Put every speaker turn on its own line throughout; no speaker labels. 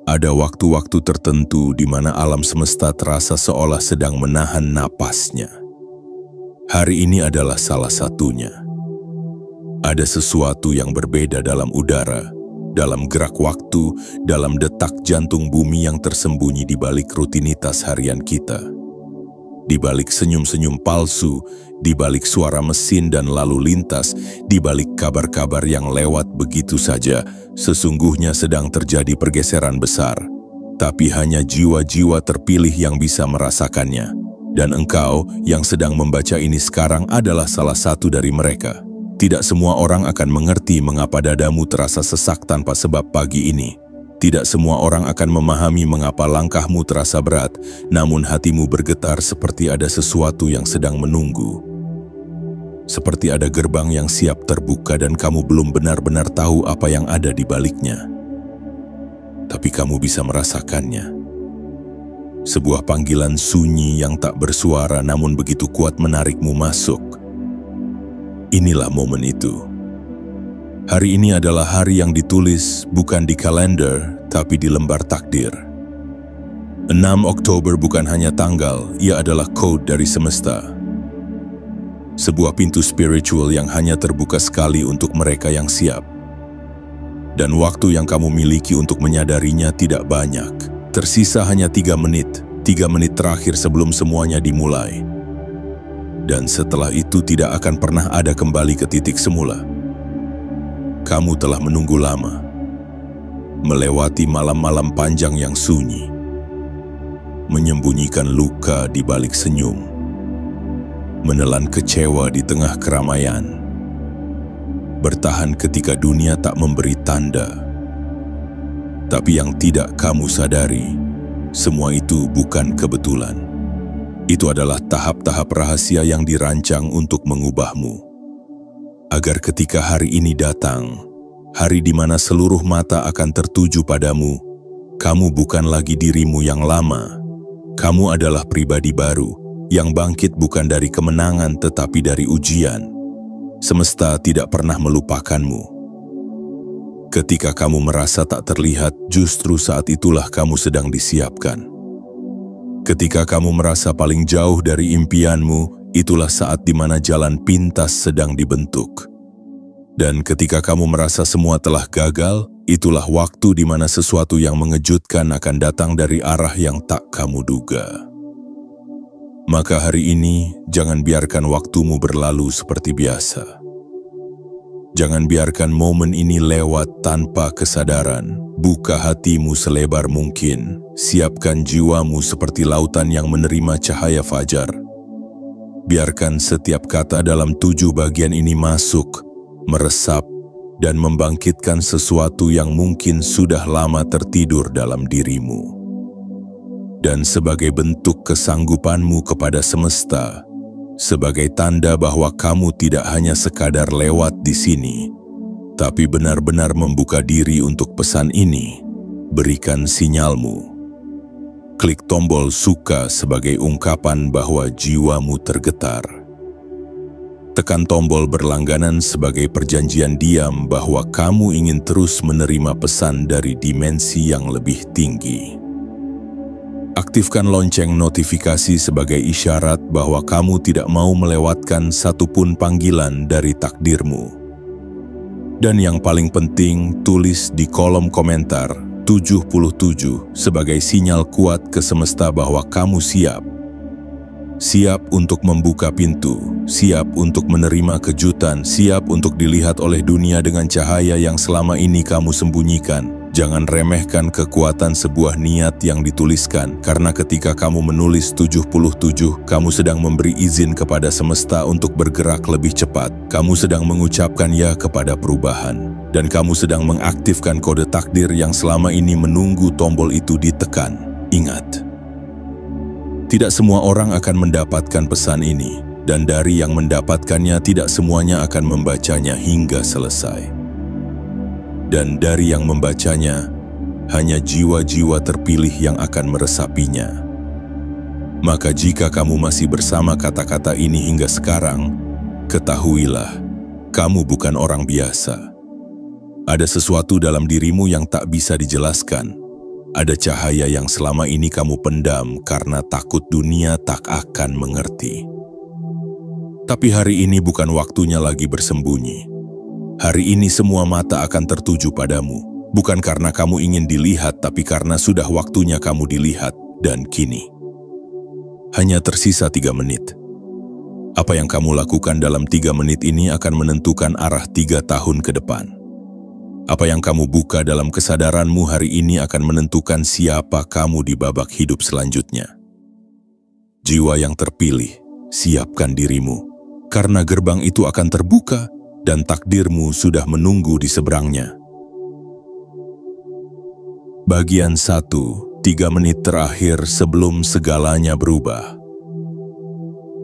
Ada waktu-waktu tertentu di mana alam semesta terasa seolah sedang menahan napasnya. Hari ini adalah salah satunya. Ada sesuatu yang berbeda dalam udara, dalam gerak waktu, dalam detak jantung bumi yang tersembunyi di balik rutinitas harian kita. Di balik senyum-senyum palsu, di balik suara mesin dan lalu lintas, di balik kabar-kabar yang lewat begitu saja, sesungguhnya sedang terjadi pergeseran besar. Tapi hanya jiwa-jiwa terpilih yang bisa merasakannya. Dan engkau yang sedang membaca ini sekarang adalah salah satu dari mereka. Tidak semua orang akan mengerti mengapa dadamu terasa sesak tanpa sebab pagi ini. Tidak semua orang akan memahami mengapa langkahmu terasa berat, namun hatimu bergetar seperti ada sesuatu yang sedang menunggu. Seperti ada gerbang yang siap terbuka dan kamu belum benar-benar tahu apa yang ada di baliknya. Tapi kamu bisa merasakannya. Sebuah panggilan sunyi yang tak bersuara namun begitu kuat menarikmu masuk. Inilah momen itu. Hari ini adalah hari yang ditulis bukan di kalender, tapi di lembar takdir. 6 Oktober bukan hanya tanggal, ia adalah kode dari semesta. Sebuah pintu spiritual yang hanya terbuka sekali untuk mereka yang siap. Dan waktu yang kamu miliki untuk menyadarinya tidak banyak. Tersisa hanya 3 menit, 3 menit terakhir sebelum semuanya dimulai. Dan setelah itu tidak akan pernah ada kembali ke titik semula. Kamu telah menunggu lama, melewati malam-malam panjang yang sunyi, menyembunyikan luka di balik senyum, menelan kecewa di tengah keramaian, bertahan ketika dunia tak memberi tanda. Tapi yang tidak kamu sadari, semua itu bukan kebetulan. Itu adalah tahap-tahap rahasia yang dirancang untuk mengubahmu. Agar ketika hari ini datang, hari di mana seluruh mata akan tertuju padamu, kamu bukan lagi dirimu yang lama. Kamu adalah pribadi baru, yang bangkit bukan dari kemenangan tetapi dari ujian. Semesta tidak pernah melupakanmu. Ketika kamu merasa tak terlihat, justru saat itulah kamu sedang disiapkan. Ketika kamu merasa paling jauh dari impianmu, itulah saat di mana jalan pintas sedang dibentuk. Dan ketika kamu merasa semua telah gagal, itulah waktu di mana sesuatu yang mengejutkan akan datang dari arah yang tak kamu duga. Maka hari ini, jangan biarkan waktumu berlalu seperti biasa. Jangan biarkan momen ini lewat tanpa kesadaran. Buka hatimu selebar mungkin. Siapkan jiwamu seperti lautan yang menerima cahaya fajar. Biarkan setiap kata dalam 7 bagian ini masuk, meresap, dan membangkitkan sesuatu yang mungkin sudah lama tertidur dalam dirimu. Dan sebagai bentuk kesanggupanmu kepada semesta, sebagai tanda bahwa kamu tidak hanya sekadar lewat di sini, tapi benar-benar membuka diri untuk pesan ini, berikan sinyalmu. Klik tombol suka sebagai ungkapan bahwa jiwamu tergetar. Tekan tombol berlangganan sebagai perjanjian diam bahwa kamu ingin terus menerima pesan dari dimensi yang lebih tinggi. Aktifkan lonceng notifikasi sebagai isyarat bahwa kamu tidak mau melewatkan satupun panggilan dari takdirmu. Dan yang paling penting, tulis di kolom komentar 77 sebagai sinyal kuat ke semesta bahwa kamu siap. Siap untuk membuka pintu, siap untuk menerima kejutan, siap untuk dilihat oleh dunia dengan cahaya yang selama ini kamu sembunyikan. Jangan remehkan kekuatan sebuah niat yang dituliskan, karena ketika kamu menulis 77, kamu sedang memberi izin kepada semesta untuk bergerak lebih cepat. Kamu sedang mengucapkan ya kepada perubahan, dan kamu sedang mengaktifkan kode takdir yang selama ini menunggu tombol itu ditekan. Ingat, tidak semua orang akan mendapatkan pesan ini, dan dari yang mendapatkannya tidak semuanya akan membacanya hingga selesai. Dan dari yang membacanya, hanya jiwa-jiwa terpilih yang akan meresapinya. Maka jika kamu masih bersama kata-kata ini hingga sekarang, ketahuilah, kamu bukan orang biasa. Ada sesuatu dalam dirimu yang tak bisa dijelaskan. Ada cahaya yang selama ini kamu pendam karena takut dunia tak akan mengerti. Tapi hari ini bukan waktunya lagi bersembunyi. Hari ini semua mata akan tertuju padamu, bukan karena kamu ingin dilihat, tapi karena sudah waktunya kamu dilihat. Dan kini, hanya tersisa 3 menit. Apa yang kamu lakukan dalam 3 menit ini akan menentukan arah 3 tahun ke depan. Apa yang kamu buka dalam kesadaranmu hari ini akan menentukan siapa kamu di babak hidup selanjutnya. Jiwa yang terpilih, siapkan dirimu, karena gerbang itu akan terbuka dan takdirmu sudah menunggu di seberangnya. Bagian 1, 3 menit terakhir sebelum segalanya berubah.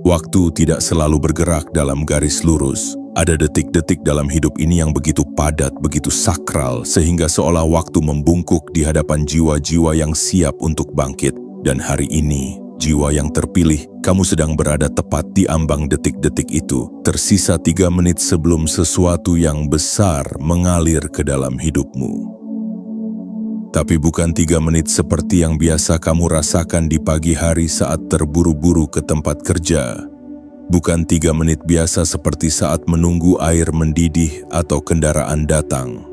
Waktu tidak selalu bergerak dalam garis lurus. Ada detik-detik dalam hidup ini yang begitu padat, begitu sakral, sehingga seolah waktu membungkuk di hadapan jiwa-jiwa yang siap untuk bangkit. Dan hari ini, jiwa yang terpilih, kamu sedang berada tepat di ambang detik-detik itu. Tersisa 3 menit sebelum sesuatu yang besar mengalir ke dalam hidupmu. Tapi bukan 3 menit seperti yang biasa kamu rasakan di pagi hari saat terburu-buru ke tempat kerja. Bukan 3 menit biasa seperti saat menunggu air mendidih atau kendaraan datang.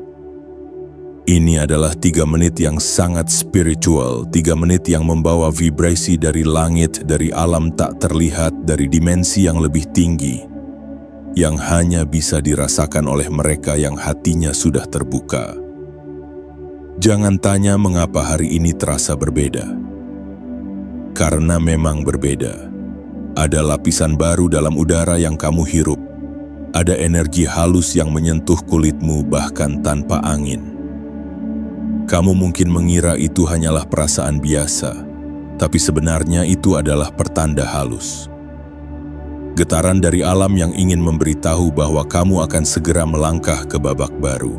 Ini adalah 3 menit yang sangat spiritual, 3 menit yang membawa vibrasi dari langit, dari alam tak terlihat, dari dimensi yang lebih tinggi, yang hanya bisa dirasakan oleh mereka yang hatinya sudah terbuka. Jangan tanya mengapa hari ini terasa berbeda. Karena memang berbeda. Ada lapisan baru dalam udara yang kamu hirup. Ada energi halus yang menyentuh kulitmu bahkan tanpa angin. Kamu mungkin mengira itu hanyalah perasaan biasa, tapi sebenarnya itu adalah pertanda halus. Getaran dari alam yang ingin memberitahu bahwa kamu akan segera melangkah ke babak baru.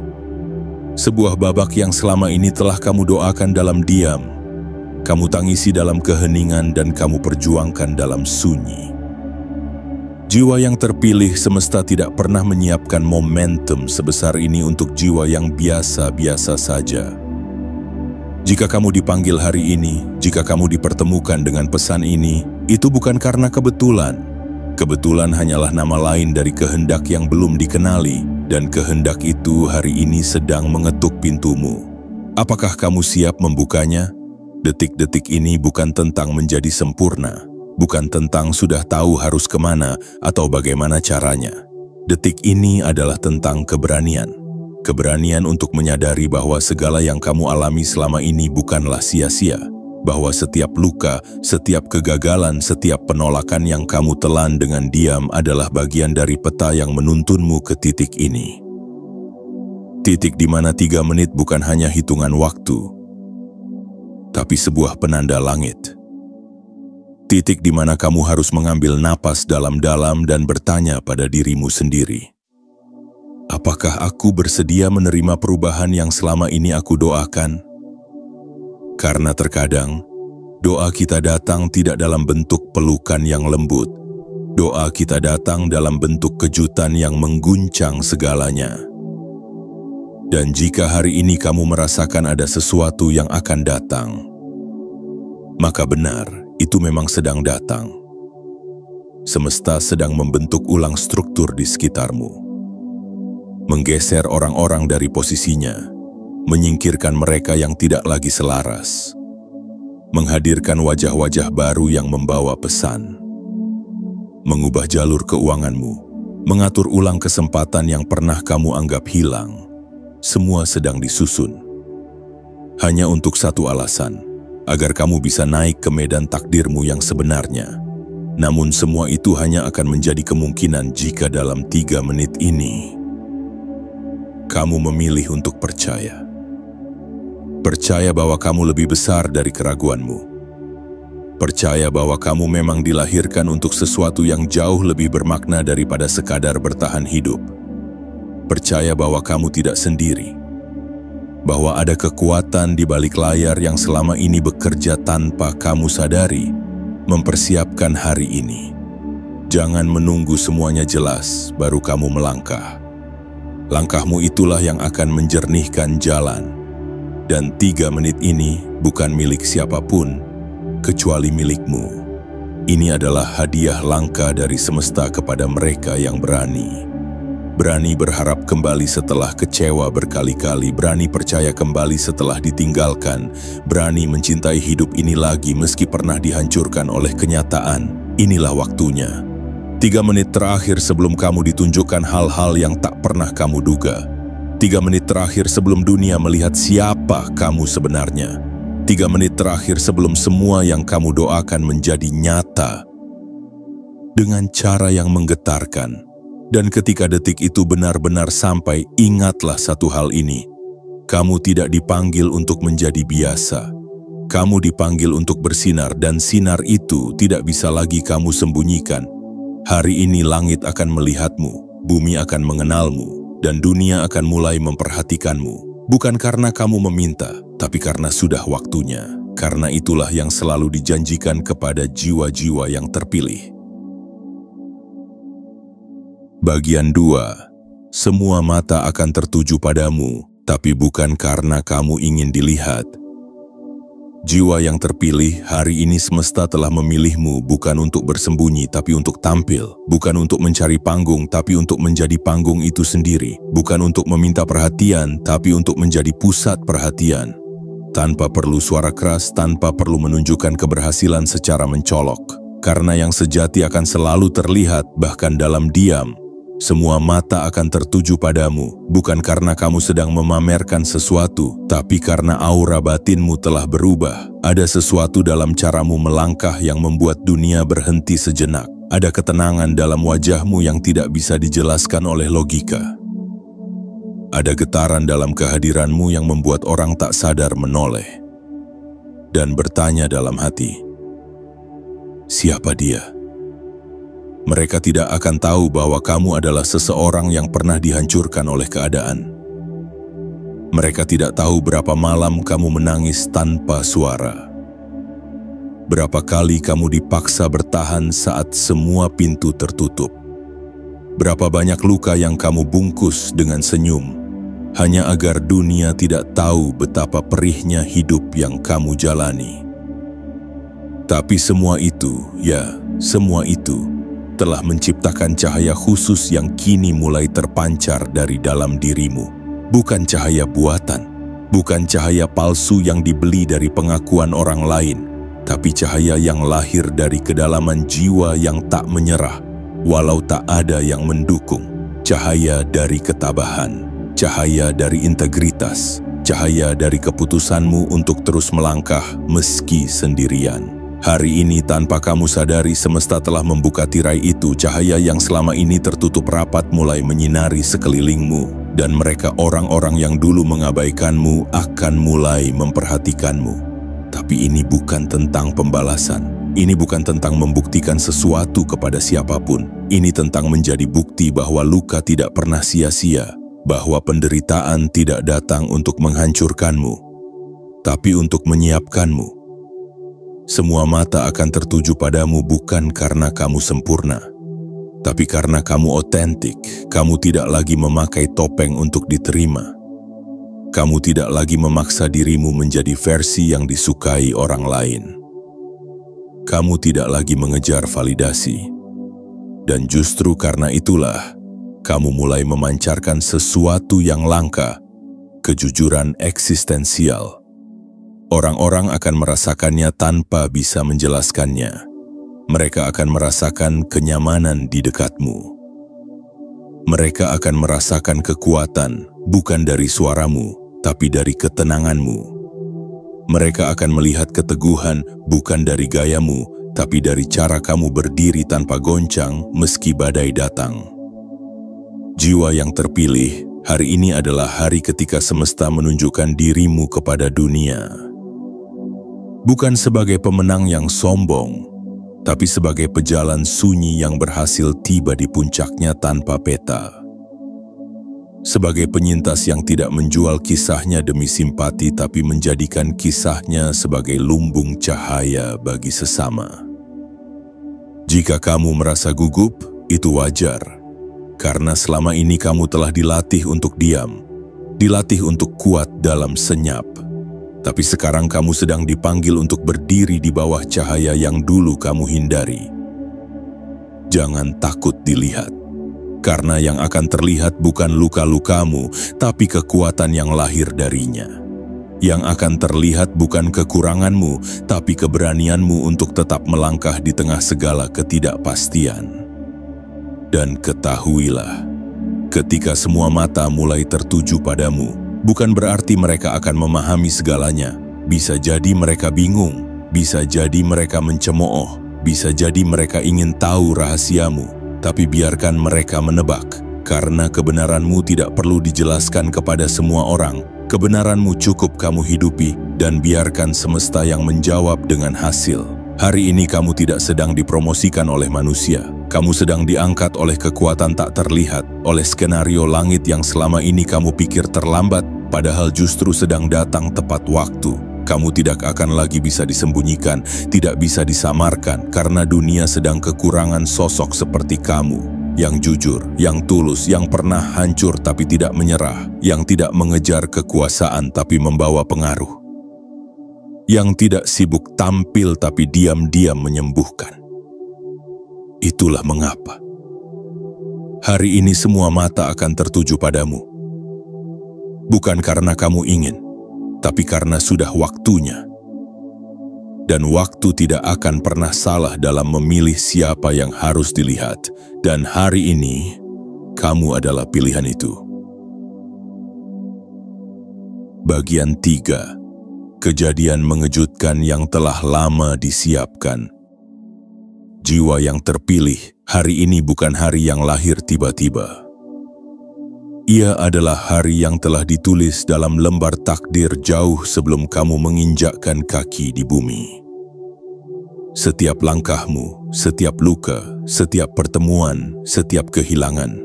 Sebuah babak yang selama ini telah kamu doakan dalam diam, kamu tangisi dalam keheningan, dan kamu perjuangkan dalam sunyi. Jiwa yang terpilih, semesta tidak pernah menyiapkan momentum sebesar ini untuk jiwa yang biasa-biasa saja. Jika kamu dipanggil hari ini, jika kamu dipertemukan dengan pesan ini, itu bukan karena kebetulan. Kebetulan hanyalah nama lain dari kehendak yang belum dikenali, dan kehendak itu hari ini sedang mengetuk pintumu. Apakah kamu siap membukanya? Detik-detik ini bukan tentang menjadi sempurna, bukan tentang sudah tahu harus kemana atau bagaimana caranya. Detik ini adalah tentang keberanian. Keberanian untuk menyadari bahwa segala yang kamu alami selama ini bukanlah sia-sia. Bahwa setiap luka, setiap kegagalan, setiap penolakan yang kamu telan dengan diam adalah bagian dari peta yang menuntunmu ke titik ini. Titik di mana 3 menit bukan hanya hitungan waktu, tapi sebuah penanda langit. Titik di mana kamu harus mengambil napas dalam-dalam dan bertanya pada dirimu sendiri. Apakah aku bersedia menerima perubahan yang selama ini aku doakan? Karena terkadang, doa kita datang tidak dalam bentuk pelukan yang lembut. Doa kita datang dalam bentuk kejutan yang mengguncang segalanya. Dan jika hari ini kamu merasakan ada sesuatu yang akan datang, maka benar, itu memang sedang datang. Semesta sedang membentuk ulang struktur di sekitarmu. Menggeser orang-orang dari posisinya, menyingkirkan mereka yang tidak lagi selaras, menghadirkan wajah-wajah baru yang membawa pesan, mengubah jalur keuanganmu, mengatur ulang kesempatan yang pernah kamu anggap hilang. Semua sedang disusun. Hanya untuk satu alasan, agar kamu bisa naik ke medan takdirmu yang sebenarnya. Namun semua itu hanya akan menjadi kemungkinan jika dalam 3 menit ini, kamu memilih untuk percaya. Percaya bahwa kamu lebih besar dari keraguanmu. Percaya bahwa kamu memang dilahirkan untuk sesuatu yang jauh lebih bermakna daripada sekadar bertahan hidup. Percaya bahwa kamu tidak sendiri, bahwa ada kekuatan di balik layar yang selama ini bekerja tanpa kamu sadari, mempersiapkan hari ini. Jangan menunggu semuanya jelas, baru kamu melangkah. Langkahmu itulah yang akan menjernihkan jalan. Dan 3 menit ini bukan milik siapapun, kecuali milikmu. Ini adalah hadiah langka dari semesta kepada mereka yang berani. Berani berharap kembali setelah kecewa berkali-kali, berani percaya kembali setelah ditinggalkan, berani mencintai hidup ini lagi meski pernah dihancurkan oleh kenyataan. Inilah waktunya. 3 menit terakhir sebelum kamu ditunjukkan hal-hal yang tak pernah kamu duga. 3 menit terakhir sebelum dunia melihat siapa kamu sebenarnya. 3 menit terakhir sebelum semua yang kamu doakan menjadi nyata. Dengan cara yang menggetarkan. Dan ketika detik itu benar-benar sampai, ingatlah satu hal ini. Kamu tidak dipanggil untuk menjadi biasa. Kamu dipanggil untuk bersinar, dan sinar itu tidak bisa lagi kamu sembunyikan. Hari ini langit akan melihatmu, bumi akan mengenalmu, dan dunia akan mulai memperhatikanmu. Bukan karena kamu meminta, tapi karena sudah waktunya. Karena itulah yang selalu dijanjikan kepada jiwa-jiwa yang terpilih. Bagian 2. Semua mata akan tertuju padamu, tapi bukan karena kamu ingin dilihat. Jiwa yang terpilih, hari ini semesta telah memilihmu bukan untuk bersembunyi, tapi untuk tampil. Bukan untuk mencari panggung, tapi untuk menjadi panggung itu sendiri. Bukan untuk meminta perhatian, tapi untuk menjadi pusat perhatian. Tanpa perlu suara keras, tanpa perlu menunjukkan keberhasilan secara mencolok. Karena yang sejati akan selalu terlihat, bahkan dalam diam. Semua mata akan tertuju padamu, bukan karena kamu sedang memamerkan sesuatu, tapi karena aura batinmu telah berubah. Ada sesuatu dalam caramu melangkah yang membuat dunia berhenti sejenak. Ada ketenangan dalam wajahmu yang tidak bisa dijelaskan oleh logika. Ada getaran dalam kehadiranmu yang membuat orang tak sadar menoleh. Dan bertanya dalam hati, siapa dia? Mereka tidak akan tahu bahwa kamu adalah seseorang yang pernah dihancurkan oleh keadaan. Mereka tidak tahu berapa malam kamu menangis tanpa suara. Berapa kali kamu dipaksa bertahan saat semua pintu tertutup. Berapa banyak luka yang kamu bungkus dengan senyum, hanya agar dunia tidak tahu betapa perihnya hidup yang kamu jalani. Tapi semua itu, ya, semua itu, telah menciptakan cahaya khusus yang kini mulai terpancar dari dalam dirimu. Bukan cahaya buatan, bukan cahaya palsu yang dibeli dari pengakuan orang lain, tapi cahaya yang lahir dari kedalaman jiwa yang tak menyerah, walau tak ada yang mendukung. Cahaya dari ketabahan, cahaya dari integritas, cahaya dari keputusanmu untuk terus melangkah meski sendirian. Hari ini tanpa kamu sadari semesta telah membuka tirai itu, cahaya yang selama ini tertutup rapat mulai menyinari sekelilingmu, dan mereka orang-orang yang dulu mengabaikanmu akan mulai memperhatikanmu. Tapi ini bukan tentang pembalasan, ini bukan tentang membuktikan sesuatu kepada siapapun, ini tentang menjadi bukti bahwa luka tidak pernah sia-sia, bahwa penderitaan tidak datang untuk menghancurkanmu, tapi untuk menyiapkanmu. Semua mata akan tertuju padamu bukan karena kamu sempurna, tapi karena kamu otentik. Kamu tidak lagi memakai topeng untuk diterima. Kamu tidak lagi memaksa dirimu menjadi versi yang disukai orang lain. Kamu tidak lagi mengejar validasi. Dan justru karena itulah, kamu mulai memancarkan sesuatu yang langka, kejujuran eksistensial. Orang-orang akan merasakannya tanpa bisa menjelaskannya. Mereka akan merasakan kenyamanan di dekatmu. Mereka akan merasakan kekuatan, bukan dari suaramu, tapi dari ketenanganmu. Mereka akan melihat keteguhan, bukan dari gayamu, tapi dari cara kamu berdiri tanpa goncang meski badai datang. Jiwa yang terpilih, hari ini adalah hari ketika semesta menunjukkan dirimu kepada dunia. Bukan sebagai pemenang yang sombong, tapi sebagai pejalan sunyi yang berhasil tiba di puncaknya tanpa peta. Sebagai penyintas yang tidak menjual kisahnya demi simpati, tapi menjadikan kisahnya sebagai lumbung cahaya bagi sesama. Jika kamu merasa gugup, itu wajar, karena selama ini kamu telah dilatih untuk diam, dilatih untuk kuat dalam senyap, Tapi sekarang kamu sedang dipanggil untuk berdiri di bawah cahaya yang dulu kamu hindari. Jangan takut dilihat, karena yang akan terlihat bukan luka-lukamu, tapi kekuatan yang lahir darinya. Yang akan terlihat bukan kekuranganmu, tapi keberanianmu untuk tetap melangkah di tengah segala ketidakpastian. Dan ketahuilah, ketika semua mata mulai tertuju padamu, bukan berarti mereka akan memahami segalanya. Bisa jadi mereka bingung, bisa jadi mereka mencemooh, bisa jadi mereka ingin tahu rahasiamu, tapi biarkan mereka menebak, karena kebenaranmu tidak perlu dijelaskan kepada semua orang. Kebenaranmu cukup kamu hidupi, dan biarkan semesta yang menjawab dengan hasil. Hari ini kamu tidak sedang dipromosikan oleh manusia. Kamu sedang diangkat oleh kekuatan tak terlihat, oleh skenario langit yang selama ini kamu pikir terlambat, padahal justru sedang datang tepat waktu. Kamu tidak akan lagi bisa disembunyikan, tidak bisa disamarkan, karena dunia sedang kekurangan sosok seperti kamu. Yang jujur, yang tulus, yang pernah hancur tapi tidak menyerah, yang tidak mengejar kekuasaan tapi membawa pengaruh, yang tidak sibuk tampil tapi diam-diam menyembuhkan. Itulah mengapa hari ini semua mata akan tertuju padamu. Bukan karena kamu ingin, tapi karena sudah waktunya. Dan waktu tidak akan pernah salah dalam memilih siapa yang harus dilihat. Dan hari ini, kamu adalah pilihan itu. Bagian 3. Kejadian mengejutkan yang telah lama disiapkan. Jiwa yang terpilih, hari ini bukan hari yang lahir tiba-tiba. Ia adalah hari yang telah ditulis dalam lembar takdir jauh sebelum kamu menginjakkan kaki di bumi. Setiap langkahmu, setiap luka, setiap pertemuan, setiap kehilangan,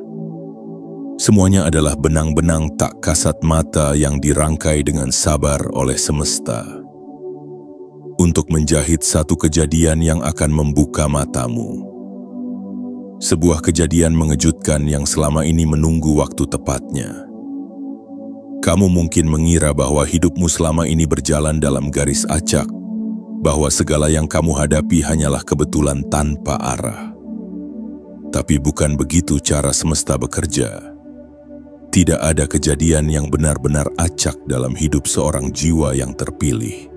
semuanya adalah benang-benang tak kasat mata yang dirangkai dengan sabar oleh semesta untuk menjahit satu kejadian yang akan membuka matamu. Sebuah kejadian mengejutkan yang selama ini menunggu waktu tepatnya. Kamu mungkin mengira bahwa hidupmu selama ini berjalan dalam garis acak, bahwa segala yang kamu hadapi hanyalah kebetulan tanpa arah. Tapi bukan begitu cara semesta bekerja. Tidak ada kejadian yang benar-benar acak dalam hidup seorang jiwa yang terpilih.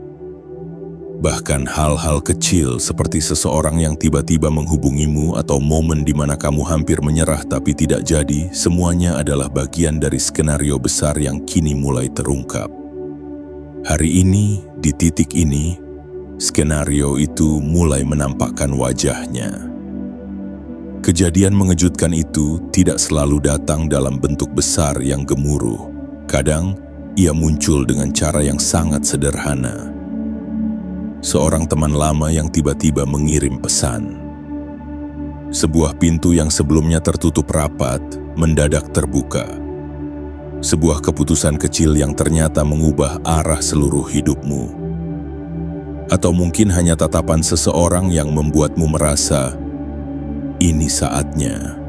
Bahkan hal-hal kecil seperti seseorang yang tiba-tiba menghubungimu atau momen di mana kamu hampir menyerah tapi tidak jadi, semuanya adalah bagian dari skenario besar yang kini mulai terungkap. Hari ini, di titik ini, skenario itu mulai menampakkan wajahnya. Kejadian mengejutkan itu tidak selalu datang dalam bentuk besar yang gemuruh. Kadang, ia muncul dengan cara yang sangat sederhana. Seorang teman lama yang tiba-tiba mengirim pesan. Sebuah pintu yang sebelumnya tertutup rapat, mendadak terbuka. Sebuah keputusan kecil yang ternyata mengubah arah seluruh hidupmu. Atau mungkin hanya tatapan seseorang yang membuatmu merasa, ini saatnya.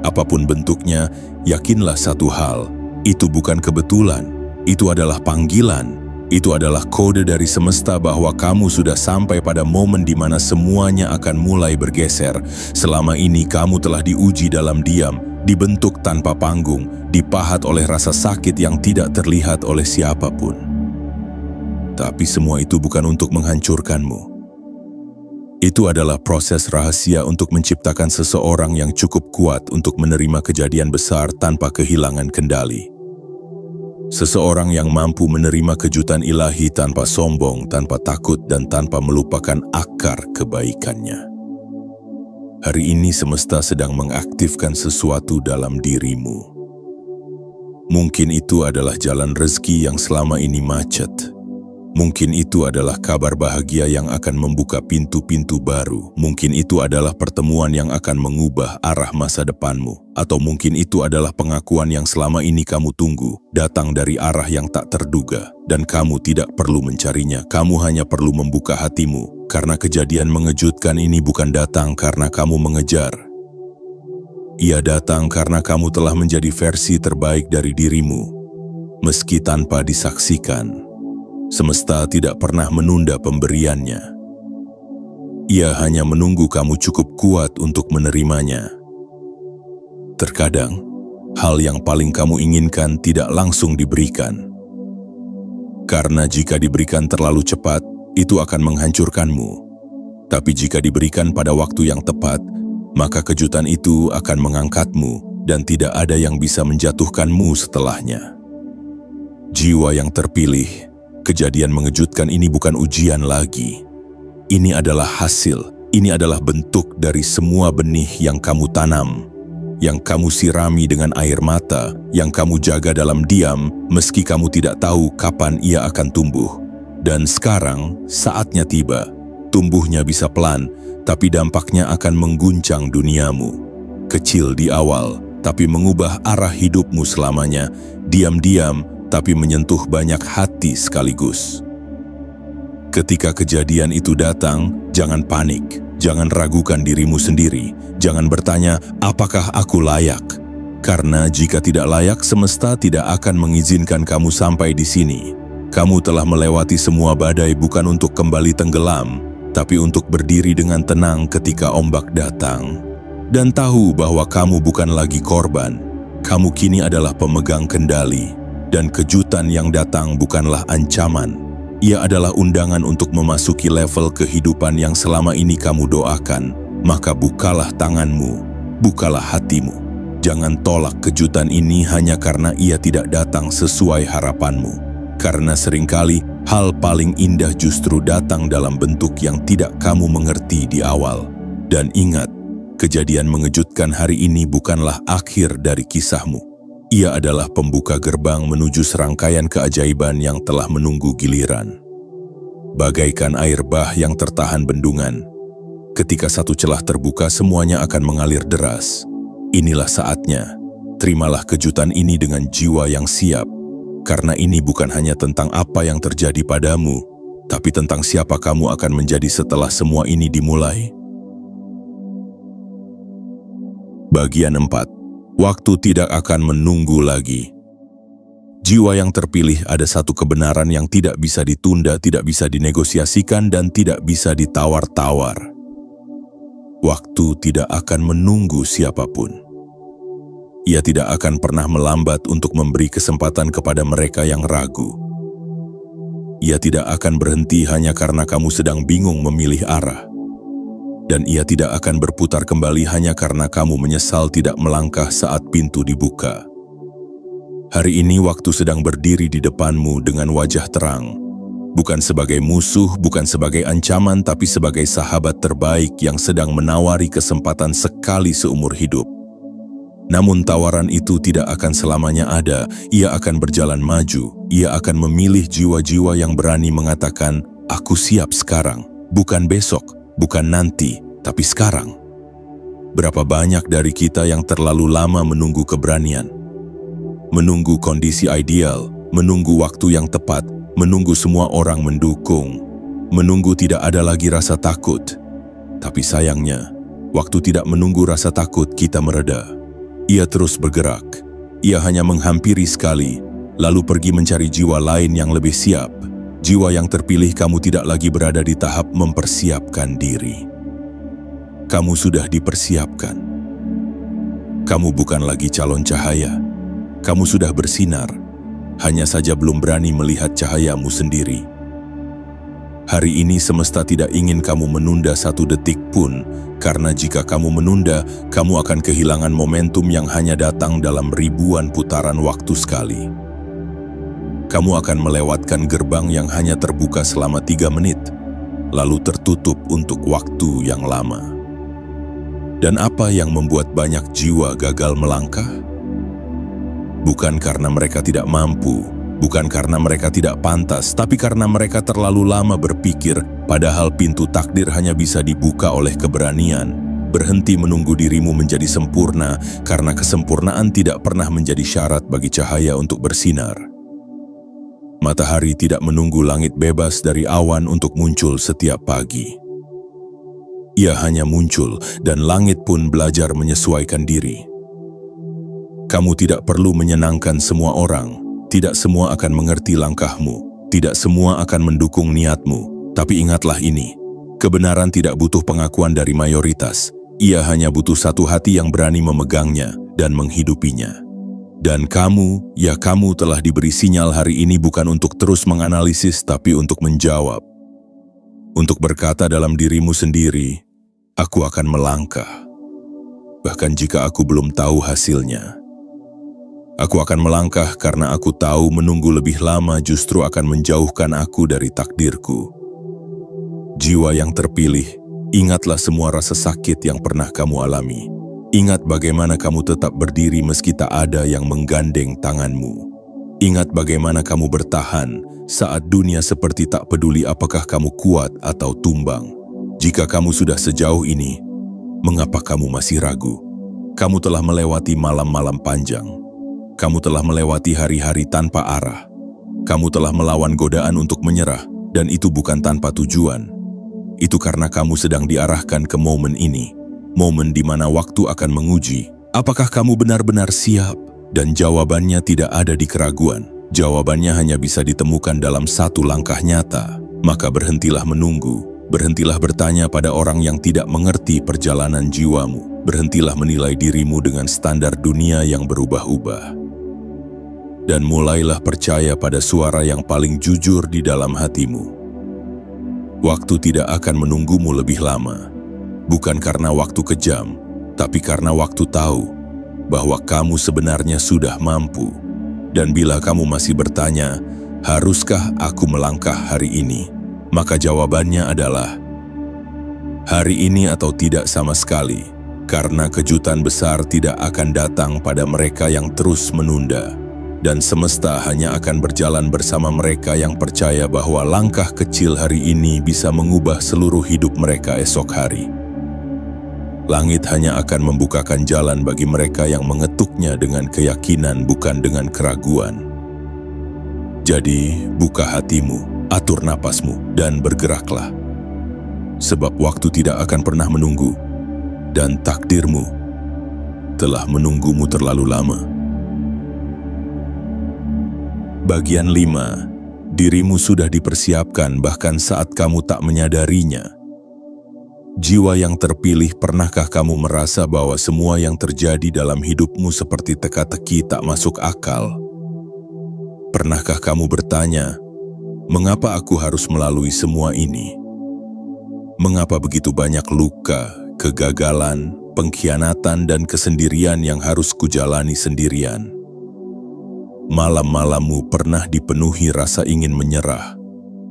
Apapun bentuknya, yakinlah satu hal, itu bukan kebetulan, itu adalah panggilan. Itu adalah kode dari semesta bahwa kamu sudah sampai pada momen di mana semuanya akan mulai bergeser. Selama ini kamu telah diuji dalam diam, dibentuk tanpa panggung, dipahat oleh rasa sakit yang tidak terlihat oleh siapapun. Tapi semua itu bukan untuk menghancurkanmu. Itu adalah proses rahasia untuk menciptakan seseorang yang cukup kuat untuk menerima kejadian besar tanpa kehilangan kendali. Seseorang yang mampu menerima kejutan ilahi tanpa sombong, tanpa takut, dan tanpa melupakan akar kebaikannya. Hari ini semesta sedang mengaktifkan sesuatu dalam dirimu. Mungkin itu adalah jalan rezeki yang selama ini macet. Mungkin itu adalah kabar bahagia yang akan membuka pintu-pintu baru. Mungkin itu adalah pertemuan yang akan mengubah arah masa depanmu. Atau mungkin itu adalah pengakuan yang selama ini kamu tunggu, datang dari arah yang tak terduga. Dan kamu tidak perlu mencarinya, kamu hanya perlu membuka hatimu. Karena kejadian mengejutkan ini bukan datang karena kamu mengejar. Ia datang karena kamu telah menjadi versi terbaik dari dirimu, meski tanpa disaksikan. Semesta tidak pernah menunda pemberiannya. Ia hanya menunggu kamu cukup kuat untuk menerimanya. Terkadang, hal yang paling kamu inginkan tidak langsung diberikan. Karena jika diberikan terlalu cepat, itu akan menghancurkanmu. Tapi jika diberikan pada waktu yang tepat, maka kejutan itu akan mengangkatmu dan tidak ada yang bisa menjatuhkanmu setelahnya. Jiwa yang terpilih, kejadian mengejutkan ini bukan ujian lagi. Ini adalah hasil, ini adalah bentuk dari semua benih yang kamu tanam, yang kamu sirami dengan air mata, yang kamu jaga dalam diam meski kamu tidak tahu kapan ia akan tumbuh. Dan sekarang saatnya tiba. Tumbuhnya bisa pelan, tapi dampaknya akan mengguncang duniamu. Kecil di awal, tapi mengubah arah hidupmu selamanya. Diam-diam, tapi menyentuh banyak hati sekaligus. Ketika kejadian itu datang, jangan panik. Jangan ragukan dirimu sendiri. Jangan bertanya, apakah aku layak? Karena jika tidak layak, semesta tidak akan mengizinkan kamu sampai di sini. Kamu telah melewati semua badai bukan untuk kembali tenggelam, tapi untuk berdiri dengan tenang ketika ombak datang. Dan tahu bahwa kamu bukan lagi korban. Kamu kini adalah pemegang kendali. Dan kejutan yang datang bukanlah ancaman. Ia adalah undangan untuk memasuki level kehidupan yang selama ini kamu doakan. Maka bukalah tanganmu, bukalah hatimu. Jangan tolak kejutan ini hanya karena ia tidak datang sesuai harapanmu. Karena seringkali hal paling indah justru datang dalam bentuk yang tidak kamu mengerti di awal. Dan ingat, kejadian mengejutkan hari ini bukanlah akhir dari kisahmu. Ia adalah pembuka gerbang menuju serangkaian keajaiban yang telah menunggu giliran. Bagaikan air bah yang tertahan bendungan, ketika satu celah terbuka semuanya akan mengalir deras. Inilah saatnya, terimalah kejutan ini dengan jiwa yang siap. Karena ini bukan hanya tentang apa yang terjadi padamu, tapi tentang siapa kamu akan menjadi setelah semua ini dimulai. Bagian 4. Waktu tidak akan menunggu lagi. Jiwa yang terpilih ada satu kebenaran yang tidak bisa ditunda, tidak bisa dinegosiasikan, dan tidak bisa ditawar-tawar. Waktu tidak akan menunggu siapapun. Ia tidak akan pernah melambat untuk memberi kesempatan kepada mereka yang ragu. Ia tidak akan berhenti hanya karena kamu sedang bingung memilih arah. Dan ia tidak akan berputar kembali hanya karena kamu menyesal tidak melangkah saat pintu dibuka. Hari ini waktu sedang berdiri di depanmu dengan wajah terang. Bukan sebagai musuh, bukan sebagai ancaman, tapi sebagai sahabat terbaik yang sedang menawari kesempatan sekali seumur hidup. Namun tawaran itu tidak akan selamanya ada, ia akan berjalan maju, ia akan memilih jiwa-jiwa yang berani mengatakan, aku siap sekarang, bukan besok, bukan nanti, tapi sekarang. Berapa banyak dari kita yang terlalu lama menunggu keberanian, menunggu kondisi ideal, menunggu waktu yang tepat, menunggu semua orang mendukung, menunggu tidak ada lagi rasa takut. Tapi sayangnya, waktu tidak menunggu rasa takut kita mereda. Ia terus bergerak. Ia hanya menghampiri sekali, lalu pergi mencari jiwa lain yang lebih siap. Jiwa yang terpilih kamu tidak lagi berada di tahap mempersiapkan diri. Kamu sudah dipersiapkan. Kamu bukan lagi calon cahaya. Kamu sudah bersinar, hanya saja belum berani melihat cahayamu sendiri. Hari ini semesta tidak ingin kamu menunda satu detik pun, karena jika kamu menunda, kamu akan kehilangan momentum yang hanya datang dalam ribuan putaran waktu sekali. Kamu akan melewatkan gerbang yang hanya terbuka selama 3 menit, lalu tertutup untuk waktu yang lama. Dan apa yang membuat banyak jiwa gagal melangkah? Bukan karena mereka tidak mampu, bukan karena mereka tidak pantas, tapi karena mereka terlalu lama berpikir, padahal pintu takdir hanya bisa dibuka oleh keberanian. Berhenti menunggu dirimu menjadi sempurna, karena kesempurnaan tidak pernah menjadi syarat bagi cahaya untuk bersinar. Matahari tidak menunggu langit bebas dari awan untuk muncul setiap pagi. Ia hanya muncul, dan langit pun belajar menyesuaikan diri. Kamu tidak perlu menyenangkan semua orang. Tidak semua akan mengerti langkahmu. Tidak semua akan mendukung niatmu, tapi ingatlah ini. Kebenaran tidak butuh pengakuan dari mayoritas. Ia hanya butuh satu hati yang berani memegangnya dan menghidupinya. Dan kamu, ya kamu telah diberi sinyal hari ini bukan untuk terus menganalisis, tapi untuk menjawab. Untuk berkata dalam dirimu sendiri, aku akan melangkah. Bahkan jika aku belum tahu hasilnya. Aku akan melangkah karena aku tahu menunggu lebih lama justru akan menjauhkan aku dari takdirku. Jiwa yang terpilih, ingatlah semua rasa sakit yang pernah kamu alami. Ingat bagaimana kamu tetap berdiri meski tak ada yang menggandeng tanganmu. Ingat bagaimana kamu bertahan saat dunia seperti tak peduli apakah kamu kuat atau tumbang. Jika kamu sudah sejauh ini, mengapa kamu masih ragu? Kamu telah melewati malam-malam panjang. Kamu telah melewati hari-hari tanpa arah. Kamu telah melawan godaan untuk menyerah, dan itu bukan tanpa tujuan. Itu karena kamu sedang diarahkan ke momen ini. Momen di mana waktu akan menguji, apakah kamu benar-benar siap? Dan jawabannya tidak ada di keraguan. Jawabannya hanya bisa ditemukan dalam satu langkah nyata. Maka berhentilah menunggu. Berhentilah bertanya pada orang yang tidak mengerti perjalanan jiwamu. Berhentilah menilai dirimu dengan standar dunia yang berubah-ubah. Dan mulailah percaya pada suara yang paling jujur di dalam hatimu. Waktu tidak akan menunggumu lebih lama. Bukan karena waktu kejam, tapi karena waktu tahu bahwa kamu sebenarnya sudah mampu. Dan bila kamu masih bertanya, haruskah aku melangkah hari ini? Maka jawabannya adalah, hari ini atau tidak sama sekali. Karena kejutan besar tidak akan datang pada mereka yang terus menunda. Dan semesta hanya akan berjalan bersama mereka yang percaya bahwa langkah kecil hari ini bisa mengubah seluruh hidup mereka esok hari. Langit hanya akan membukakan jalan bagi mereka yang mengetuknya dengan keyakinan, bukan dengan keraguan. Jadi, buka hatimu, atur napasmu, dan bergeraklah. Sebab waktu tidak akan pernah menunggu, dan takdirmu telah menunggumu terlalu lama. Bagian 5. Dirimu sudah dipersiapkan bahkan saat kamu tak menyadarinya. Jiwa yang terpilih, pernahkah kamu merasa bahwa semua yang terjadi dalam hidupmu seperti teka-teki tak masuk akal? Pernahkah kamu bertanya, mengapa aku harus melalui semua ini? Mengapa begitu banyak luka, kegagalan, pengkhianatan, dan kesendirian yang harus kujalani sendirian? Malam-malammu pernah dipenuhi rasa ingin menyerah.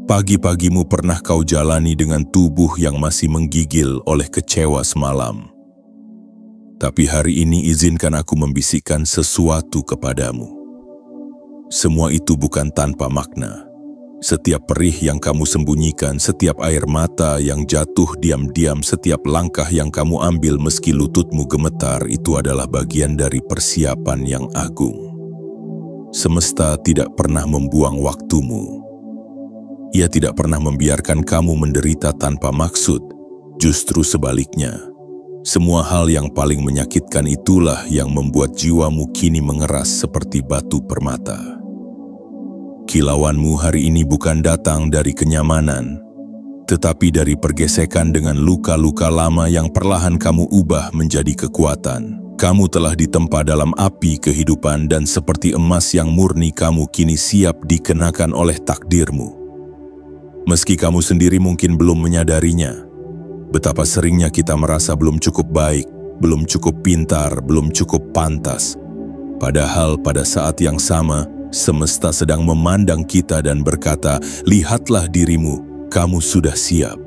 Pagi-pagimu pernah kau jalani dengan tubuh yang masih menggigil oleh kecewa semalam. Tapi hari ini izinkan aku membisikkan sesuatu kepadamu. Semua itu bukan tanpa makna. Setiap perih yang kamu sembunyikan, setiap air mata yang jatuh diam-diam, setiap langkah yang kamu ambil meski lututmu gemetar, itu adalah bagian dari persiapan yang agung. Semesta tidak pernah membuang waktumu. Ia tidak pernah membiarkan kamu menderita tanpa maksud. Justru sebaliknya, semua hal yang paling menyakitkan itulah yang membuat jiwamu kini mengeras seperti batu permata. Kilauanmu hari ini bukan datang dari kenyamanan, tetapi dari pergesekan dengan luka-luka lama yang perlahan kamu ubah menjadi kekuatan. Kamu telah ditempa dalam api kehidupan dan seperti emas yang murni kamu kini siap dikenakan oleh takdirmu. Meski kamu sendiri mungkin belum menyadarinya, betapa seringnya kita merasa belum cukup baik, belum cukup pintar, belum cukup pantas. Padahal pada saat yang sama, semesta sedang memandang kita dan berkata, lihatlah dirimu, kamu sudah siap.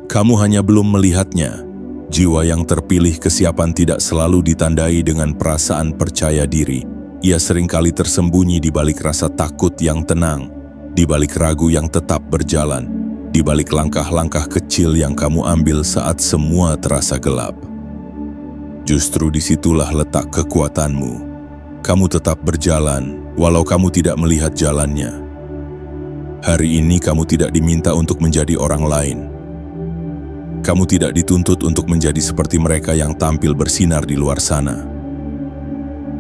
Kamu hanya belum melihatnya. Jiwa yang terpilih, kesiapan tidak selalu ditandai dengan perasaan percaya diri. Ia seringkali tersembunyi di balik rasa takut yang tenang, di balik ragu yang tetap berjalan, di balik langkah-langkah kecil yang kamu ambil saat semua terasa gelap. Justru disitulah letak kekuatanmu. Kamu tetap berjalan, walau kamu tidak melihat jalannya. Hari ini kamu tidak diminta untuk menjadi orang lain. Kamu tidak dituntut untuk menjadi seperti mereka yang tampil bersinar di luar sana.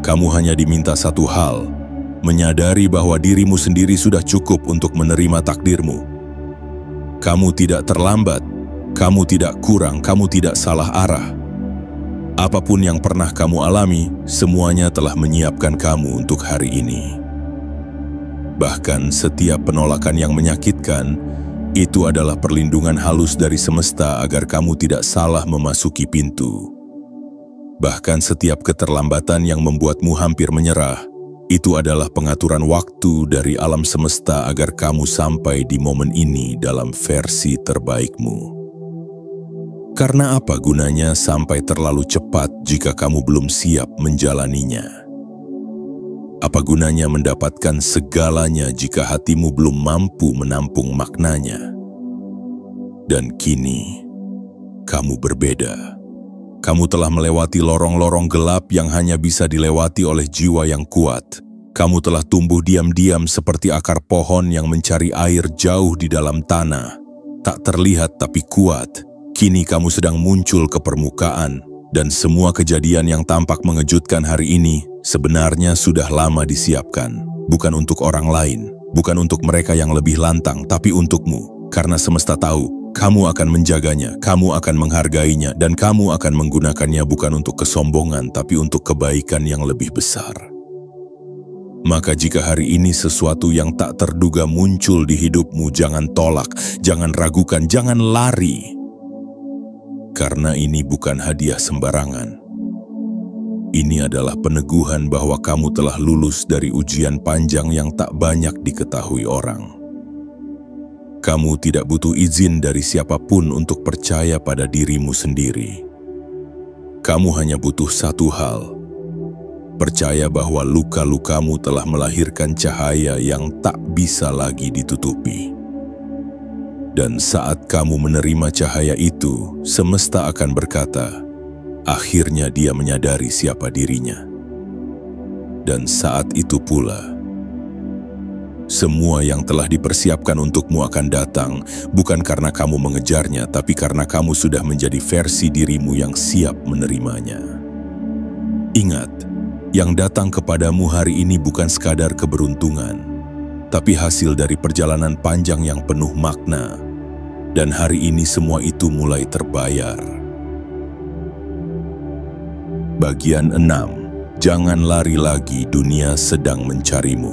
Kamu hanya diminta satu hal, menyadari bahwa dirimu sendiri sudah cukup untuk menerima takdirmu. Kamu tidak terlambat, kamu tidak kurang, kamu tidak salah arah. Apapun yang pernah kamu alami, semuanya telah menyiapkan kamu untuk hari ini. Bahkan setiap penolakan yang menyakitkan, itu adalah perlindungan halus dari semesta agar kamu tidak salah memasuki pintu. Bahkan setiap keterlambatan yang membuatmu hampir menyerah, itu adalah pengaturan waktu dari alam semesta agar kamu sampai di momen ini dalam versi terbaikmu. Karena apa gunanya sampai terlalu cepat jika kamu belum siap menjalaninya? Apa gunanya mendapatkan segalanya jika hatimu belum mampu menampung maknanya? Dan kini, kamu berbeda. Kamu telah melewati lorong-lorong gelap yang hanya bisa dilewati oleh jiwa yang kuat. Kamu telah tumbuh diam-diam seperti akar pohon yang mencari air jauh di dalam tanah. Tak terlihat tapi kuat. Kini kamu sedang muncul ke permukaan. Dan semua kejadian yang tampak mengejutkan hari ini sebenarnya sudah lama disiapkan. Bukan untuk orang lain, bukan untuk mereka yang lebih lantang, tapi untukmu. Karena semesta tahu, kamu akan menjaganya, kamu akan menghargainya, dan kamu akan menggunakannya bukan untuk kesombongan, tapi untuk kebaikan yang lebih besar. Maka jika hari ini sesuatu yang tak terduga muncul di hidupmu, jangan tolak, jangan ragukan, jangan lari. Karena ini bukan hadiah sembarangan. Ini adalah peneguhan bahwa kamu telah lulus dari ujian panjang yang tak banyak diketahui orang. Kamu tidak butuh izin dari siapapun untuk percaya pada dirimu sendiri. Kamu hanya butuh satu hal. Percaya bahwa luka-lukamu telah melahirkan cahaya yang tak bisa lagi ditutupi. Dan saat kamu menerima cahaya itu, semesta akan berkata, akhirnya dia menyadari siapa dirinya. Dan saat itu pula, semua yang telah dipersiapkan untukmu akan datang, bukan karena kamu mengejarnya, tapi karena kamu sudah menjadi versi dirimu yang siap menerimanya. Ingat, yang datang kepadamu hari ini bukan sekadar keberuntungan, tapi hasil dari perjalanan panjang yang penuh makna. Dan hari ini semua itu mulai terbayar. Bagian 6. Jangan lari lagi, dunia sedang mencarimu.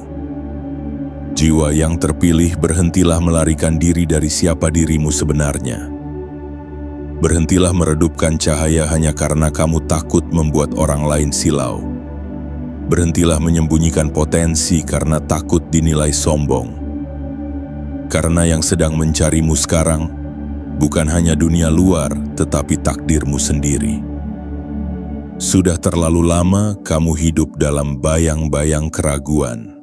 Jiwa yang terpilih, berhentilah melarikan diri dari siapa dirimu sebenarnya. Berhentilah meredupkan cahaya hanya karena kamu takut membuat orang lain silau. Berhentilah menyembunyikan potensi karena takut dinilai sombong. Karena yang sedang mencarimu sekarang bukan hanya dunia luar, tetapi takdirmu sendiri. Sudah terlalu lama kamu hidup dalam bayang-bayang keraguan.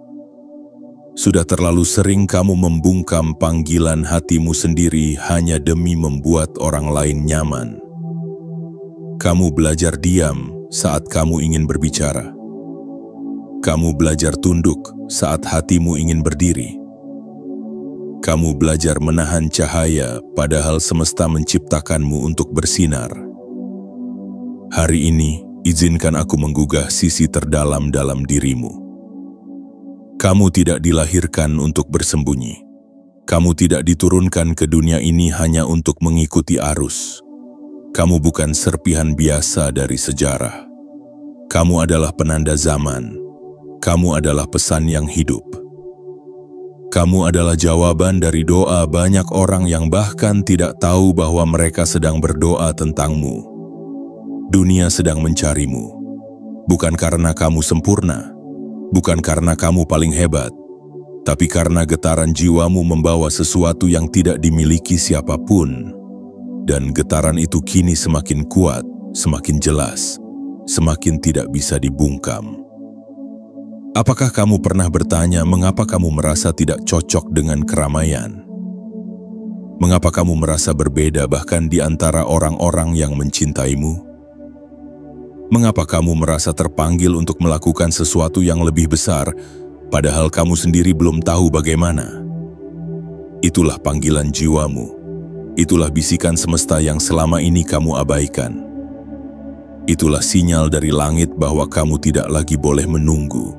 Sudah terlalu sering kamu membungkam panggilan hatimu sendiri hanya demi membuat orang lain nyaman. Kamu belajar diam saat kamu ingin berbicara. Kamu belajar tunduk saat hatimu ingin berdiri. Kamu belajar menahan cahaya, padahal semesta menciptakanmu untuk bersinar. Hari ini, izinkan aku menggugah sisi terdalam dalam dirimu. Kamu tidak dilahirkan untuk bersembunyi. Kamu tidak diturunkan ke dunia ini hanya untuk mengikuti arus. Kamu bukan serpihan biasa dari sejarah. Kamu adalah penanda zaman. Kamu adalah pesan yang hidup. Kamu adalah jawaban dari doa banyak orang yang bahkan tidak tahu bahwa mereka sedang berdoa tentangmu. Dunia sedang mencarimu, bukan karena kamu sempurna, bukan karena kamu paling hebat, tapi karena getaran jiwamu membawa sesuatu yang tidak dimiliki siapapun. Dan getaran itu kini semakin kuat, semakin jelas, semakin tidak bisa dibungkam. Apakah kamu pernah bertanya mengapa kamu merasa tidak cocok dengan keramaian? Mengapa kamu merasa berbeda bahkan di antara orang-orang yang mencintaimu? Mengapa kamu merasa terpanggil untuk melakukan sesuatu yang lebih besar, padahal kamu sendiri belum tahu bagaimana? Itulah panggilan jiwamu. Itulah bisikan semesta yang selama ini kamu abaikan. Itulah sinyal dari langit bahwa kamu tidak lagi boleh menunggu.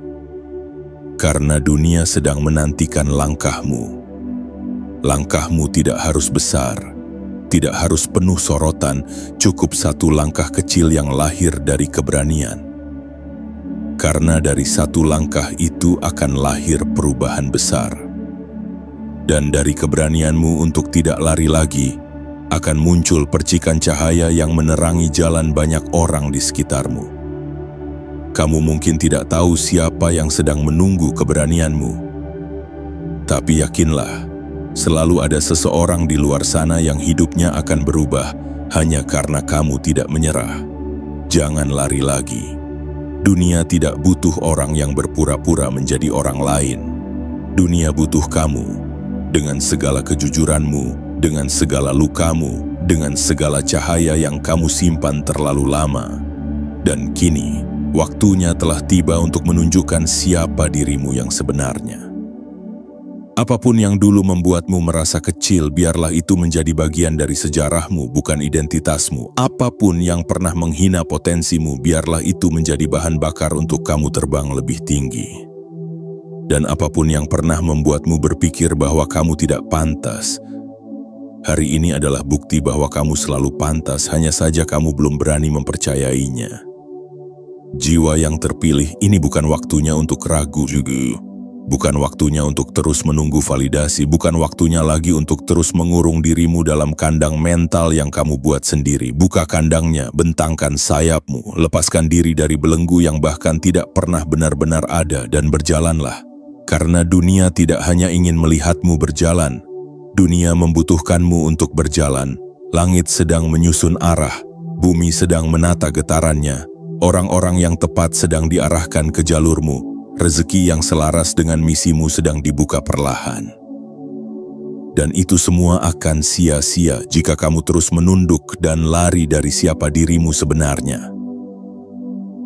Karena dunia sedang menantikan langkahmu. Langkahmu tidak harus besar, tidak harus penuh sorotan, cukup satu langkah kecil yang lahir dari keberanian. Karena dari satu langkah itu akan lahir perubahan besar. Dan dari keberanianmu untuk tidak lari lagi, akan muncul percikan cahaya yang menerangi jalan banyak orang di sekitarmu. Kamu mungkin tidak tahu siapa yang sedang menunggu keberanianmu. Tapi yakinlah, selalu ada seseorang di luar sana yang hidupnya akan berubah hanya karena kamu tidak menyerah. Jangan lari lagi. Dunia tidak butuh orang yang berpura-pura menjadi orang lain. Dunia butuh kamu, dengan segala kejujuranmu, dengan segala lukamu, dengan segala cahaya yang kamu simpan terlalu lama. Dan kini, waktunya telah tiba untuk menunjukkan siapa dirimu yang sebenarnya. Apapun yang dulu membuatmu merasa kecil, biarlah itu menjadi bagian dari sejarahmu, bukan identitasmu. Apapun yang pernah menghina potensimu, biarlah itu menjadi bahan bakar untuk kamu terbang lebih tinggi. Dan apapun yang pernah membuatmu berpikir bahwa kamu tidak pantas, hari ini adalah bukti bahwa kamu selalu pantas, hanya saja kamu belum berani mempercayainya. Jiwa yang terpilih, ini bukan waktunya untuk ragu juga. Bukan waktunya untuk terus menunggu validasi, bukan waktunya lagi untuk terus mengurung dirimu dalam kandang mental yang kamu buat sendiri. Buka kandangnya, bentangkan sayapmu, lepaskan diri dari belenggu yang bahkan tidak pernah benar-benar ada, dan berjalanlah. Karena dunia tidak hanya ingin melihatmu berjalan, dunia membutuhkanmu untuk berjalan. Langit sedang menyusun arah, bumi sedang menata getarannya. Orang-orang yang tepat sedang diarahkan ke jalurmu. Rezeki yang selaras dengan misimu sedang dibuka perlahan. Dan itu semua akan sia-sia jika kamu terus menunduk dan lari dari siapa dirimu sebenarnya.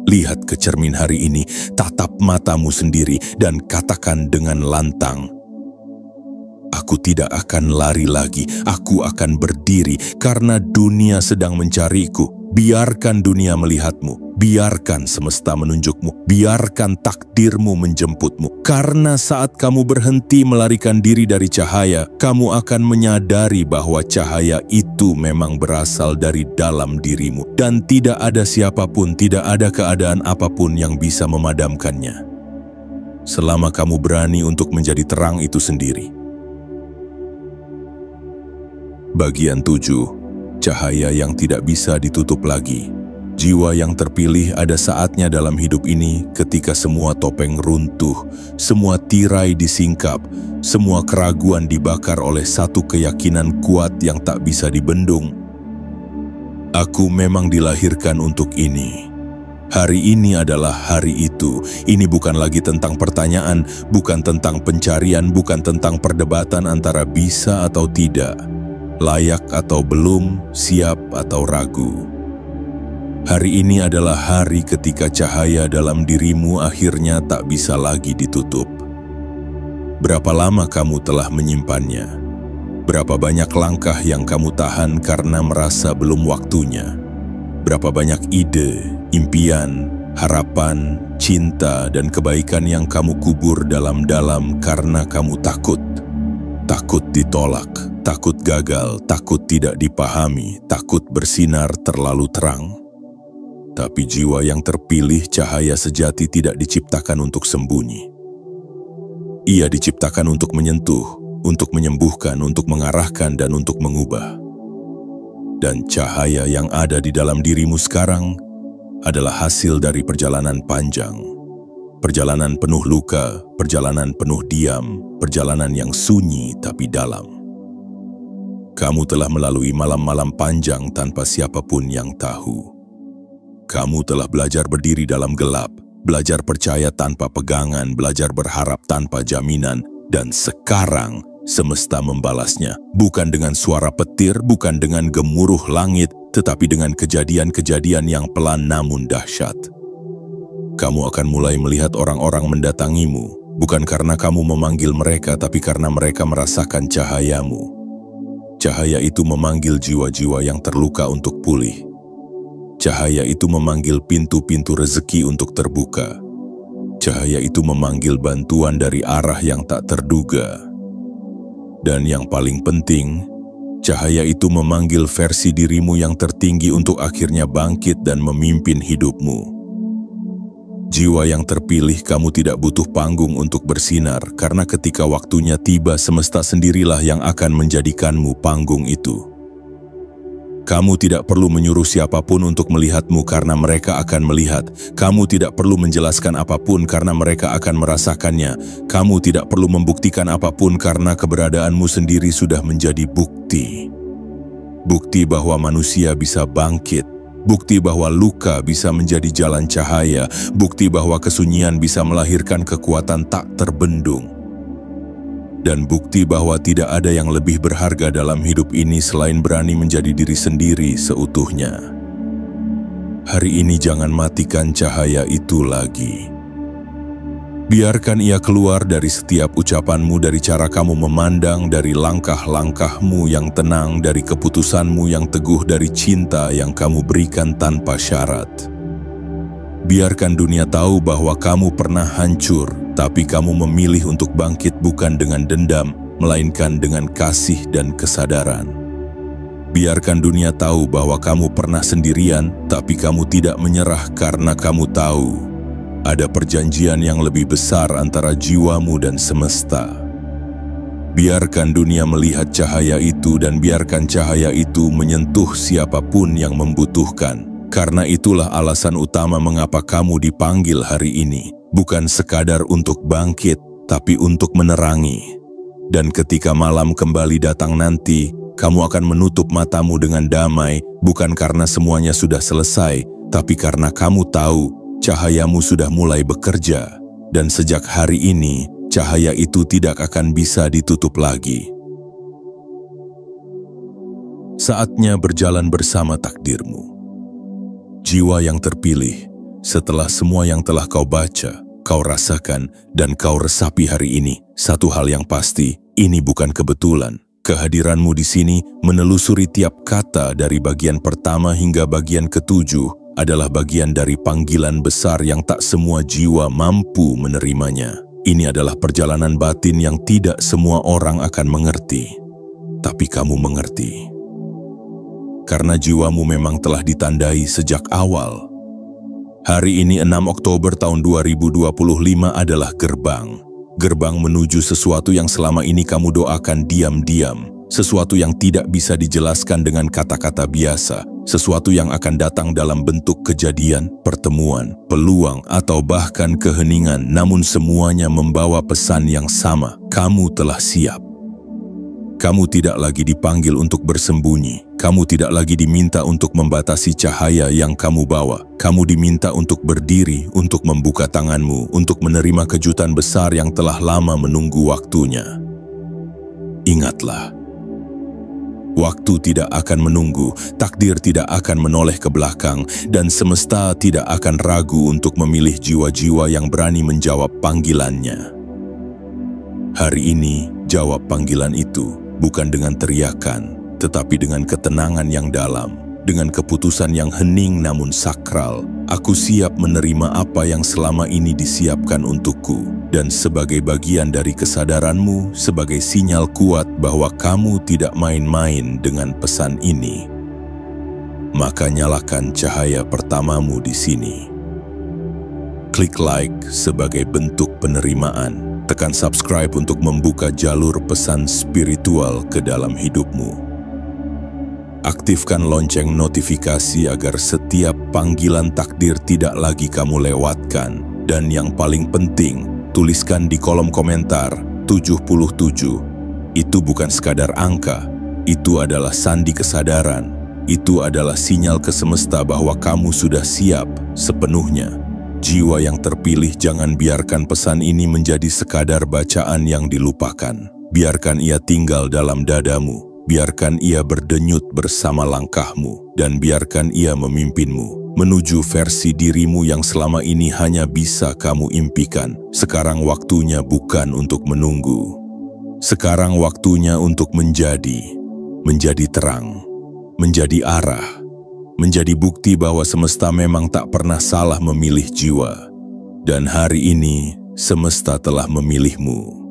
Lihat ke cermin hari ini, tatap matamu sendiri, dan katakan dengan lantang, "Aku tidak akan lari lagi, aku akan berdiri karena dunia sedang mencariku." Biarkan dunia melihatmu, biarkan semesta menunjukmu, biarkan takdirmu menjemputmu. Karena saat kamu berhenti melarikan diri dari cahaya, kamu akan menyadari bahwa cahaya itu memang berasal dari dalam dirimu. Dan tidak ada siapapun, tidak ada keadaan apapun yang bisa memadamkannya. Selama kamu berani untuk menjadi terang itu sendiri. Bagian 7. Cahaya yang tidak bisa ditutup lagi. Jiwa yang terpilih ada saatnya dalam hidup ini ketika semua topeng runtuh, semua tirai disingkap, semua keraguan dibakar oleh satu keyakinan kuat yang tak bisa dibendung. Aku memang dilahirkan untuk ini. Hari ini adalah hari itu. Ini bukan lagi tentang pertanyaan, bukan tentang pencarian, bukan tentang perdebatan antara bisa atau tidak, layak atau belum, siap atau ragu. Hari ini adalah hari ketika cahaya dalam dirimu akhirnya tak bisa lagi ditutup. Berapa lama kamu telah menyimpannya? Berapa banyak langkah yang kamu tahan karena merasa belum waktunya? Berapa banyak ide, impian, harapan, cinta, dan kebaikan yang kamu kubur dalam-dalam karena kamu takut? Takut ditolak, takut gagal, takut tidak dipahami, takut bersinar terlalu terang. Tapi jiwa yang terpilih, cahaya sejati tidak diciptakan untuk sembunyi. Ia diciptakan untuk menyentuh, untuk menyembuhkan, untuk mengarahkan, dan untuk mengubah. Dan cahaya yang ada di dalam dirimu sekarang adalah hasil dari perjalanan panjang. Perjalanan penuh luka, perjalanan penuh diam, perjalanan yang sunyi tapi dalam. Kamu telah melalui malam-malam panjang tanpa siapapun yang tahu. Kamu telah belajar berdiri dalam gelap, belajar percaya tanpa pegangan, belajar berharap tanpa jaminan, dan sekarang semesta membalasnya. Bukan dengan suara petir, bukan dengan gemuruh langit, tetapi dengan kejadian-kejadian yang pelan namun dahsyat. Kamu akan mulai melihat orang-orang mendatangimu, bukan karena kamu memanggil mereka, tapi karena mereka merasakan cahayamu. Cahaya itu memanggil jiwa-jiwa yang terluka untuk pulih. Cahaya itu memanggil pintu-pintu rezeki untuk terbuka. cahaya itu memanggil bantuan dari arah yang tak terduga. Dan yang paling penting, cahaya itu memanggil versi dirimu yang tertinggi untuk akhirnya bangkit dan memimpin hidupmu. Jiwa yang terpilih, kamu tidak butuh panggung untuk bersinar, karena ketika waktunya tiba, semesta sendirilah yang akan menjadikanmu panggung itu. Kamu tidak perlu menyuruh siapapun untuk melihatmu karena mereka akan melihat. Kamu tidak perlu menjelaskan apapun karena mereka akan merasakannya. Kamu tidak perlu membuktikan apapun karena keberadaanmu sendiri sudah menjadi bukti. Bukti bahwa manusia bisa bangkit. Bukti bahwa luka bisa menjadi jalan cahaya. Bukti bahwa kesunyian bisa melahirkan kekuatan tak terbendung. Dan bukti bahwa tidak ada yang lebih berharga dalam hidup ini selain berani menjadi diri sendiri seutuhnya. Hari ini jangan matikan cahaya itu lagi. Biarkan ia keluar dari setiap ucapanmu, dari cara kamu memandang, dari langkah-langkahmu yang tenang, dari keputusanmu yang teguh, dari cinta yang kamu berikan tanpa syarat. Biarkan dunia tahu bahwa kamu pernah hancur, tapi kamu memilih untuk bangkit bukan dengan dendam, melainkan dengan kasih dan kesadaran. Biarkan dunia tahu bahwa kamu pernah sendirian, tapi kamu tidak menyerah karena kamu tahu ada perjanjian yang lebih besar antara jiwamu dan semesta. Biarkan dunia melihat cahaya itu dan biarkan cahaya itu menyentuh siapapun yang membutuhkan. Karena itulah alasan utama mengapa kamu dipanggil hari ini. Bukan sekadar untuk bangkit, tapi untuk menerangi. Dan ketika malam kembali datang nanti, kamu akan menutup matamu dengan damai, bukan karena semuanya sudah selesai, tapi karena kamu tahu cahayamu sudah mulai bekerja, dan sejak hari ini, cahaya itu tidak akan bisa ditutup lagi. Saatnya berjalan bersama takdirmu. Jiwa yang terpilih, setelah semua yang telah kau baca, kau rasakan, dan kau resapi hari ini, satu hal yang pasti, ini bukan kebetulan. Kehadiranmu di sini menelusuri tiap kata dari bagian pertama hingga bagian ketujuh, adalah bagian dari panggilan besar yang tak semua jiwa mampu menerimanya. Ini adalah perjalanan batin yang tidak semua orang akan mengerti. Tapi kamu mengerti. Karena jiwamu memang telah ditandai sejak awal. Hari ini 6 Oktober tahun 2025 adalah gerbang. Gerbang menuju sesuatu yang selama ini kamu doakan diam-diam. Sesuatu yang tidak bisa dijelaskan dengan kata-kata biasa. Sesuatu yang akan datang dalam bentuk kejadian, pertemuan, peluang, atau bahkan keheningan, namun semuanya membawa pesan yang sama. Kamu telah siap. Kamu tidak lagi dipanggil untuk bersembunyi. Kamu tidak lagi diminta untuk membatasi cahaya yang kamu bawa. Kamu diminta untuk berdiri, untuk membuka tanganmu, untuk menerima kejutan besar yang telah lama menunggu waktunya. Ingatlah. Waktu tidak akan menunggu, takdir tidak akan menoleh ke belakang, dan semesta tidak akan ragu untuk memilih jiwa-jiwa yang berani menjawab panggilannya. Hari ini, jawab panggilan itu, bukan dengan teriakan, tetapi dengan ketenangan yang dalam, dengan keputusan yang hening namun sakral. Aku siap menerima apa yang selama ini disiapkan untukku, dan sebagai bagian dari kesadaranmu, sebagai sinyal kuat bahwa kamu tidak main-main dengan pesan ini. Maka nyalakan cahaya pertamamu di sini. Klik like sebagai bentuk penerimaan. Tekan subscribe untuk membuka jalur pesan spiritual ke dalam hidupmu. Aktifkan lonceng notifikasi agar setiap panggilan takdir tidak lagi kamu lewatkan. Dan yang paling penting, tuliskan di kolom komentar 77. Itu bukan sekadar angka, itu adalah sandi kesadaran. Itu adalah sinyal ke semesta bahwa kamu sudah siap sepenuhnya. Jiwa yang terpilih, jangan biarkan pesan ini menjadi sekadar bacaan yang dilupakan. Biarkan ia tinggal dalam dadamu. Biarkan ia berdenyut bersama langkahmu, dan biarkan ia memimpinmu menuju versi dirimu yang selama ini hanya bisa kamu impikan. Sekarang waktunya bukan untuk menunggu. Sekarang waktunya untuk menjadi terang, menjadi arah, menjadi bukti bahwa semesta memang tak pernah salah memilih jiwa. Dan hari ini semesta telah memilihmu.